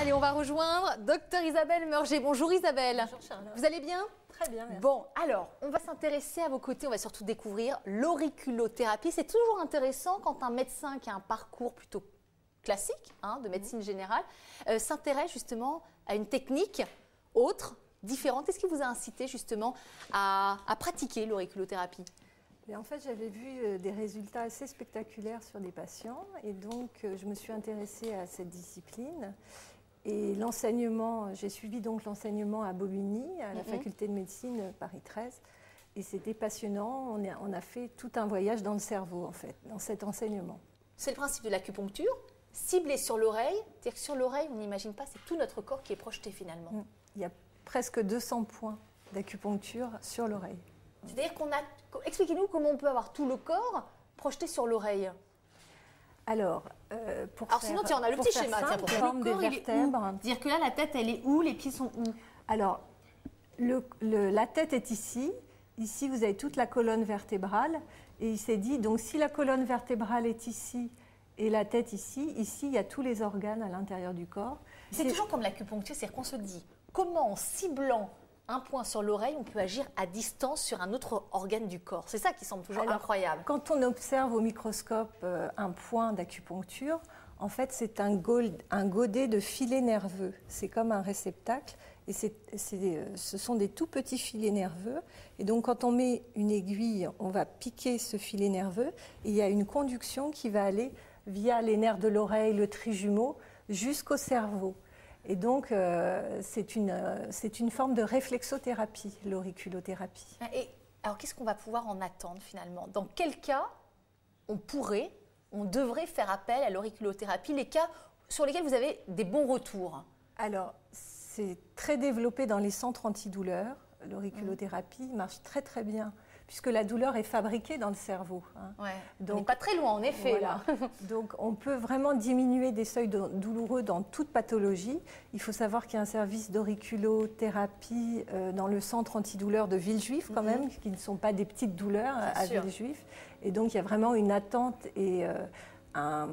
Allez, on va rejoindre Docteur Isabelle Meurger. Bonjour Isabelle. Bonjour Charlotte. Vous allez bien? Très bien, merci. Bon, alors, on va s'intéresser à vos côtés, on va surtout découvrir l'auriculothérapie. C'est toujours intéressant quand un médecin qui a un parcours plutôt classique, de médecine générale, s'intéresse justement à une technique autre, différente. Qu'est-ce qui vous a incité justement à pratiquer l'auriculothérapie? Et en fait, j'avais vu des résultats assez spectaculaires sur des patients et donc je me suis intéressée à cette discipline. Et l'enseignement, j'ai suivi donc l'enseignement à Bobigny, à la faculté de médecine Paris 13. Et c'était passionnant. On a fait tout un voyage dans le cerveau, en fait, dans cet enseignement. C'est le principe de l'acupuncture, ciblé sur l'oreille. C'est-à-dire que sur l'oreille, on n'imagine pas, c'est tout notre corps qui est projeté finalement. Il y a presque 200 points d'acupuncture sur l'oreille. C'est-à-dire qu'on a... Expliquez-nous comment on peut avoir tout le corps projeté sur l'oreille. Alors, sinon, tiens, on a le petit schéma. Simple, pour forme des vertèbres. C'est-à-dire que là, la tête, elle est où? Les pieds sont où? Alors, la tête est ici. Ici, vous avez toute la colonne vertébrale. Et il s'est dit, donc si la colonne vertébrale est ici et la tête ici, il y a tous les organes à l'intérieur du corps. C'est toujours comme l'acupuncture, c'est-à-dire qu'on se dit, comment en ciblant un point sur l'oreille, on peut agir à distance sur un autre organe du corps. C'est ça qui semble toujours incroyable. Quand on observe au microscope un point d'acupuncture, en fait, c'est un godet de filets nerveux. C'est comme un réceptacle et ce sont des tout petits filets nerveux. Et donc, quand on met une aiguille, on va piquer ce filet nerveux et il y a une conduction qui va aller via les nerfs de l'oreille, le trijumeau, jusqu'au cerveau. Et donc, c'est une forme de réflexothérapie, l'auriculothérapie. Et alors, qu'est-ce qu'on va pouvoir en attendre finalement? Dans quel cas on devrait faire appel à l'auriculothérapie, les cas sur lesquels vous avez des bons retours? Alors, c'est très développé dans les centres antidouleurs. L'auriculothérapie marche très très bien, puisque la douleur est fabriquée dans le cerveau. Ouais. Donc, on n'est pas très loin, en effet. Voilà. Là. Donc, on peut vraiment diminuer des seuils douloureux dans toute pathologie. Il faut savoir qu'il y a un service d'auriculothérapie dans le centre antidouleur de Villejuif, quand même, qui ne sont pas des petites douleurs à Villejuif. Et donc, il y a vraiment une attente et...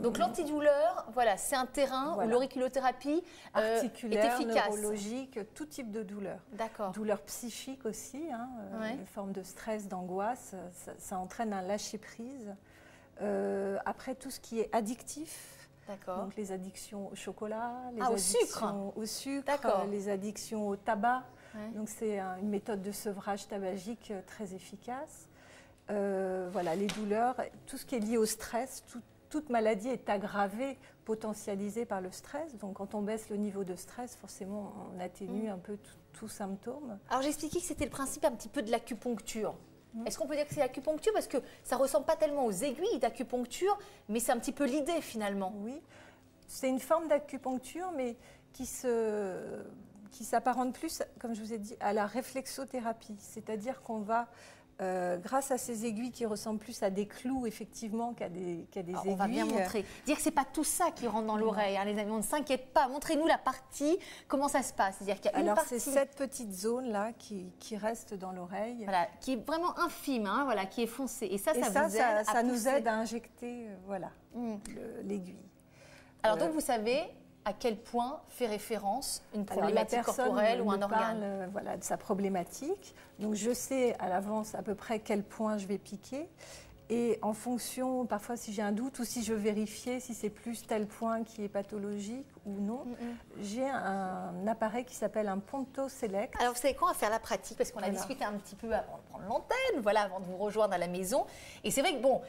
Donc l'antidouleur, voilà, c'est un terrain où l'auriculothérapie articulaire, est efficace. Neurologique, tout type de douleur. D'accord. Douleur psychique aussi, une forme de stress, d'angoisse, ça entraîne un lâcher-prise. Après, tout ce qui est addictif, donc les addictions au chocolat, les addictions au sucre, les addictions au tabac. Donc c'est une méthode de sevrage tabagique très efficace. Voilà, les douleurs, tout ce qui est lié au stress, toute maladie est aggravée, potentialisée par le stress. Donc, quand on baisse le niveau de stress, forcément, on atténue un peu tout symptôme. Alors, j'expliquais que c'était le principe un petit peu de l'acupuncture. Est-ce qu'on peut dire que c'est l'acupuncture? Parce que ça ne ressemble pas tellement aux aiguilles d'acupuncture, mais c'est un petit peu l'idée, finalement. Oui, c'est une forme d'acupuncture, mais qui s'apparente plus, comme je vous ai dit, à la réflexothérapie. C'est-à-dire qu'on va... grâce à ces aiguilles qui ressemblent plus à des clous, effectivement, qu'à des aiguilles. On va bien montrer. Dire que ce n'est pas tout ça qui rentre dans l'oreille, les amis, on ne s'inquiète pas. Montrez-nous la partie, comment ça se passe. C'est-à-dire qu'il y a une partie... c'est cette petite zone-là qui reste dans l'oreille. Voilà, qui est vraiment infime, voilà, qui est foncée. Et ça nous aide à injecter l'aiguille. Alors donc, vous savez... à quel point fait référence une problématique corporelle ou un organe? Voilà, de sa problématique. Donc je sais à l'avance à peu près quel point je vais piquer. Et en fonction, parfois si j'ai un doute ou si je veux vérifier si c'est plus tel point qui est pathologique ou non, j'ai un appareil qui s'appelle un Ponto Select. Alors vous savez quoi, on va faire la pratique parce qu'on a discuté un petit peu avant de prendre l'antenne, avant de vous rejoindre à la maison. Et c'est vrai que bon...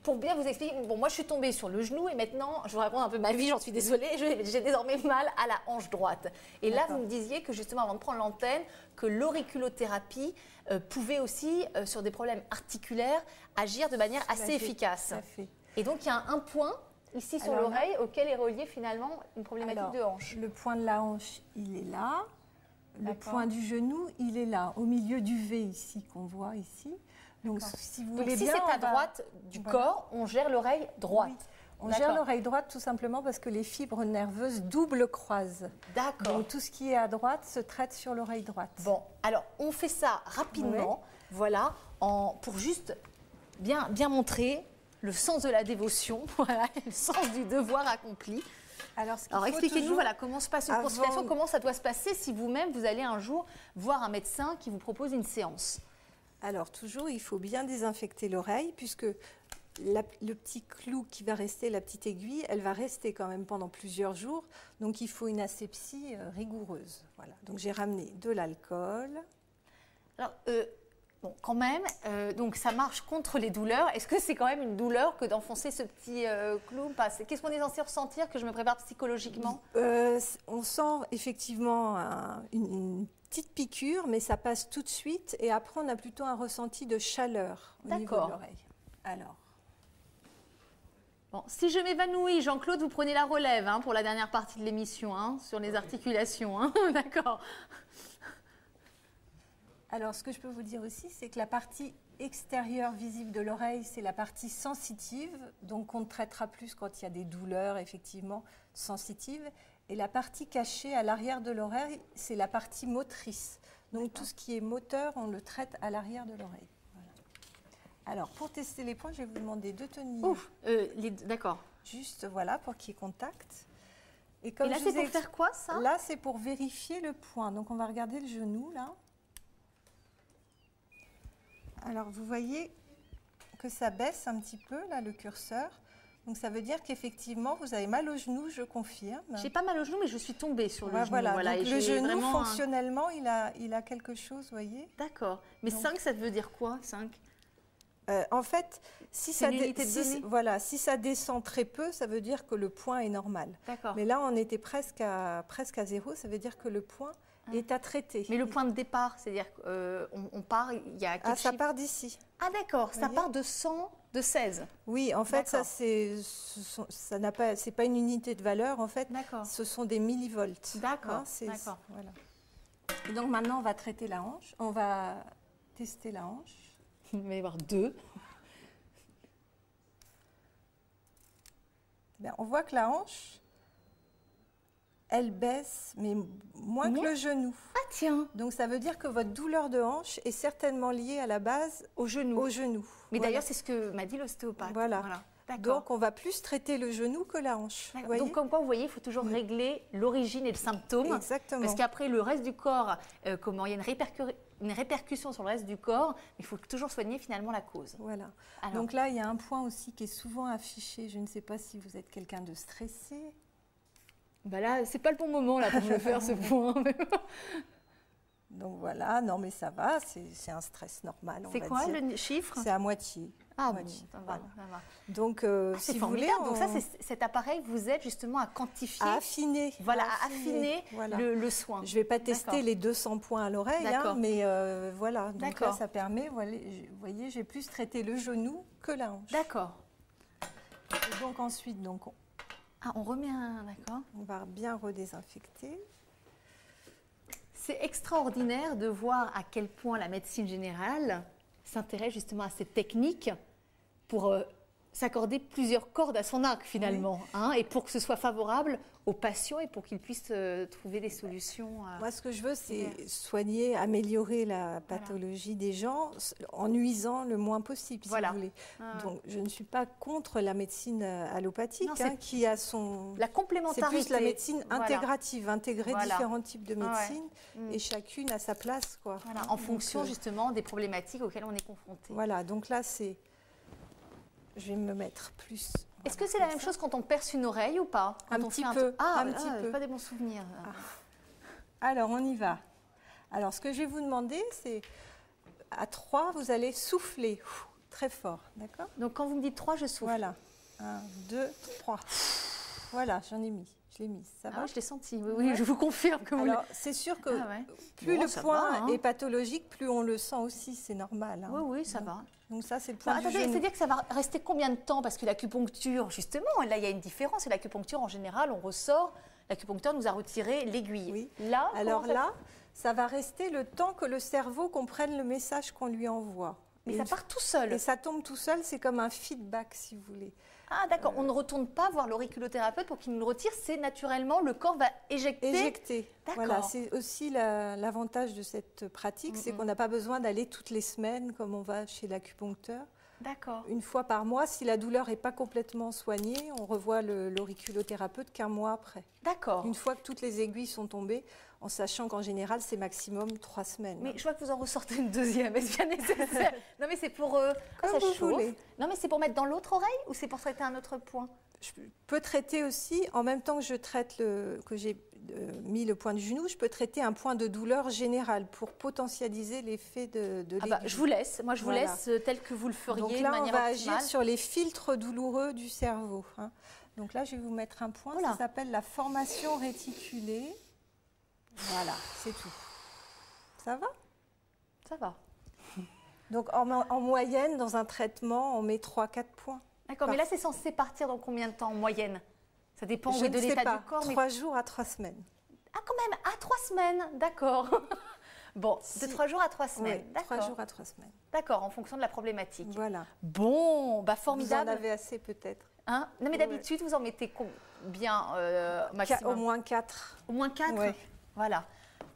pour bien vous expliquer, moi je suis tombée sur le genou et maintenant, je vous raconte un peu ma vie, j'en suis désolée, j'ai désormais mal à la hanche droite. Et là, vous me disiez que justement, avant de prendre l'antenne, que l'auriculothérapie pouvait aussi, sur des problèmes articulaires, agir de manière assez efficace. Et donc, il y a un point ici sur l'oreille auquel est relié finalement une problématique de hanche. Le point de la hanche, il est là. Le point du genou, il est là, au milieu du V ici, qu'on voit ici. Donc, si vous voulez bien, c'est à droite du corps, on gère l'oreille droite. Oui. On gère l'oreille droite tout simplement parce que les fibres nerveuses double-croisent. D'accord. Donc, tout ce qui est à droite se traite sur l'oreille droite. Bon, alors, on fait ça rapidement, voilà, pour juste bien montrer le sens de la dévotion, le sens du devoir accompli. Alors expliquez-nous voilà, comment se passe une consultation, comment ça doit se passer si vous-même, vous allez un jour voir un médecin qui vous propose une séance. Alors toujours, il faut bien désinfecter l'oreille puisque le petit clou qui va rester, la petite aiguille, elle va rester quand même pendant plusieurs jours. Donc il faut une asepsie rigoureuse. Voilà. Donc j'ai ramené de l'alcool. Alors, bon, quand même, donc ça marche contre les douleurs. Est-ce que c'est quand même une douleur que d'enfoncer ce petit clou? Qu'est-ce qu'on est censé ressentir, que je me prépare psychologiquement? On sent effectivement une petite piqûre, mais ça passe tout de suite. Et après, on a plutôt un ressenti de chaleur au niveau de l'oreille. Alors. Bon, si je m'évanouis, Jean-Claude, vous prenez la relève pour la dernière partie de l'émission, sur les articulations. D'accord. Alors, ce que je peux vous dire aussi, c'est que la partie extérieure visible de l'oreille, c'est la partie sensitive, donc on traitera plus quand il y a des douleurs, effectivement, sensitives. Et la partie cachée à l'arrière de l'oreille, c'est la partie motrice. Donc tout ce qui est moteur, on le traite à l'arrière de l'oreille. Voilà. Alors, pour tester les points, je vais vous demander de tenir. D'accord. Juste, voilà, pour qu'il y ait contact. Et là, c'est pour faire quoi, ça? Là, c'est pour vérifier le point. Donc, on va regarder le genou, là. Alors, vous voyez que ça baisse un petit peu, là, le curseur. Donc, ça veut dire qu'effectivement, vous avez mal au genou, je confirme. J'ai pas mal au genou, mais je suis tombée sur le genou. Voilà. Donc, le genou, fonctionnellement, il a quelque chose, vous voyez. D'accord. Mais donc, 5, ça veut dire quoi, 5? En fait, si ça descend très peu, ça veut dire que le point est normal. D'accord. Mais là, on était presque à 0, ça veut dire que le point est à traiter. Mais le point de départ, c'est-à-dire qu'on part, il y a quel ça part d'ici. Ah d'accord, ça part de 100, de 16. Oui, en fait, ça c'est pas une unité de valeur, en fait, ce sont des millivolts. D'accord, d'accord. Voilà. Et donc maintenant, on va traiter la hanche, on va tester la hanche. Il va y avoir 2. On voit que la hanche, elle baisse, mais moins que le genou. Ah tiens. Donc ça veut dire que votre douleur de hanche est certainement liée à la base au genou. Mais d'ailleurs, c'est ce que m'a dit l'ostéopathe. Voilà. Donc on va plus traiter le genou que la hanche. Donc comme quoi, vous voyez, il faut toujours régler l'origine et le symptôme. Exactement. Parce qu'après, le reste du corps, il y a une répercussion sur le reste du corps, il faut toujours soigner finalement la cause. Voilà. Alors, donc là, il y a un point aussi qui est souvent affiché. Je ne sais pas si vous êtes quelqu'un de stressé. Là, c'est pas le bon moment là pour me faire ce point. Donc voilà, non mais ça va, c'est un stress normal. C'est quoi le chiffre? C'est à moitié. Ah moitié. Bon, ça va. Donc si vous voulez, donc ça, cet appareil vous aide justement à quantifier, à affiner. Voilà, à affiner le soin. Je ne vais pas tester les 200 points à l'oreille, mais voilà. Donc là, ça permet, vous voyez, j'ai plus traité le genou que la hanche. D'accord. Et donc ensuite, on remet un, d'accord. On va bien redésinfecter. C'est extraordinaire de voir à quel point la médecine générale s'intéresse justement à cette technique pour s'accorder plusieurs cordes à son arc finalement, et pour que ce soit favorable aux patients et pour qu'ils puissent trouver des solutions. Moi, ce que je veux, c'est soigner, améliorer la pathologie des gens en nuisant le moins possible, si vous voulez. Donc, je ne suis pas contre la médecine allopathique, qui a son... La complémentarité. C'est plus la médecine intégrative, intégrer différents types de médecine et chacune à sa place, quoi. En fonction justement des problématiques auxquelles on est confronté. Voilà, donc là, c'est... Je vais me mettre plus... Est-ce que c'est la même chose quand on perce une oreille ou pas? Un petit peu. Un petit peu. Pas des bons souvenirs. Alors, on y va. Alors, ce que je vais vous demander, c'est à 3, vous allez souffler très fort, d'accord? Donc, quand vous me dites 3, je souffle. Voilà. 1, 2, 3. Voilà, j'en ai mis. Je l'ai mise. Ça va? Je l'ai senti. Oui, je vous confirme que vous... Alors, c'est sûr que plus le point est pathologique, plus on le sent aussi. C'est normal. Oui, ça va. Donc ça, c'est le point du genou. C'est-à-dire que ça va rester combien de temps? Parce que l'acupuncture, justement, là, il y a une différence. Et l'acupuncture, en général, on ressort. L'acupuncteur nous a retiré l'aiguille. Oui. Là, alors là, ça va rester le temps que le cerveau comprenne le message qu'on lui envoie. Mais ça part tout seul. Et ça tombe tout seul. C'est comme un feedback, si vous voulez. Ah d'accord, on ne retourne pas voir l'auriculothérapeute pour qu'il nous le retire, c'est naturellement, le corps va éjecter. Éjecter, voilà, c'est aussi l'avantage de cette pratique, c'est qu'on n'a pas besoin d'aller toutes les semaines comme on va chez l'acupuncteur. D'accord. Une fois par mois. Si la douleur n'est pas complètement soignée, on revoit l'auriculothérapeute qu'un mois après. D'accord. Une fois que toutes les aiguilles sont tombées, en sachant qu'en général, c'est maximum 3 semaines. Mais je vois que vous en ressortez une deuxième. Est-ce bien nécessaire? Non, mais c'est pour quand Comme ça vous chauffe. voulez. Non, mais c'est pour mettre dans l'autre oreille ou c'est pour traiter un autre point? Je peux traiter aussi, en même temps que je traite que j'ai mis le point du genou, je peux traiter un point de douleur général pour potentialiser l'effet de l'aiguille. Je vous laisse. Moi, je vous laisse tel que vous le feriez. Donc là, de manière on va optimale. agir sur les filtres douloureux du cerveau. Hein. Donc là, je vais vous mettre un point. Ça s'appelle la formation réticulée. Voilà, c'est tout. Ça va? Ça va. Donc en moyenne, dans un traitement, on met 3-4 points. D'accord, mais là, c'est censé partir dans combien de temps en moyenne? Ça dépend de l'état du corps. 3 jours à 3 semaines. Ah, quand même, à 3 semaines, d'accord. Bon, de 3 jours à 3 semaines. Oui, 3 jours à 3 semaines. D'accord, en fonction de la problématique. Voilà. Bon, formidable. Vous en avez assez peut-être. Hein? Non, mais d'habitude, vous en mettez combien maximum? Au moins 4. Au moins 4 ouais. Voilà.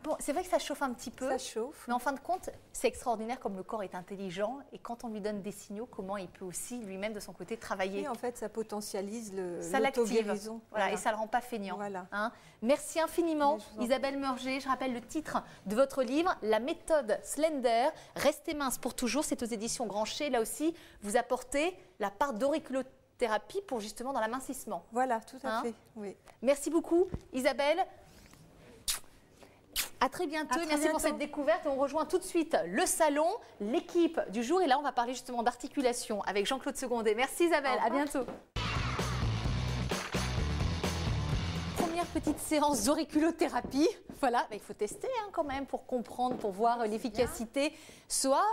Bon, c'est vrai que ça chauffe un petit peu. Ça chauffe. Mais en fin de compte, c'est extraordinaire comme le corps est intelligent et quand on lui donne des signaux, comment il peut aussi lui-même de son côté travailler. Et en fait, ça potentialise ça l'active. Voilà. Et ça ne le rend pas feignant. Voilà. Hein? Merci infiniment, Isabelle Meurger. Je rappelle le titre de votre livre, La méthode Slender, Rester mince pour toujours. C'est aux éditions Grancher. Là aussi, vous apportez la part d'auriculothérapie pour justement dans l'amincissement. Voilà, tout à fait. Oui. Merci beaucoup, Isabelle. À très bientôt. Merci pour cette découverte. Et on rejoint tout de suite le salon, l'équipe du jour. Et là, on va parler justement d'articulation avec Jean-Claude Secondet. Merci Isabelle. À bientôt. Première petite séance d'auriculothérapie. Voilà, il faut tester quand même pour comprendre, pour voir l'efficacité. Soit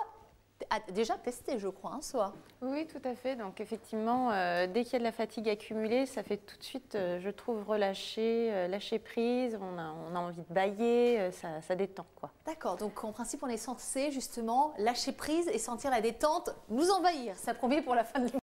déjà testé, je crois, soit. Oui, tout à fait. Donc effectivement, dès qu'il y a de la fatigue accumulée, ça fait tout de suite, je trouve, lâcher prise. On a envie de bâiller, ça détend, quoi. D'accord. Donc en principe, on est censé justement lâcher prise et sentir la détente nous envahir. Ça promet pour la fin de l'émission.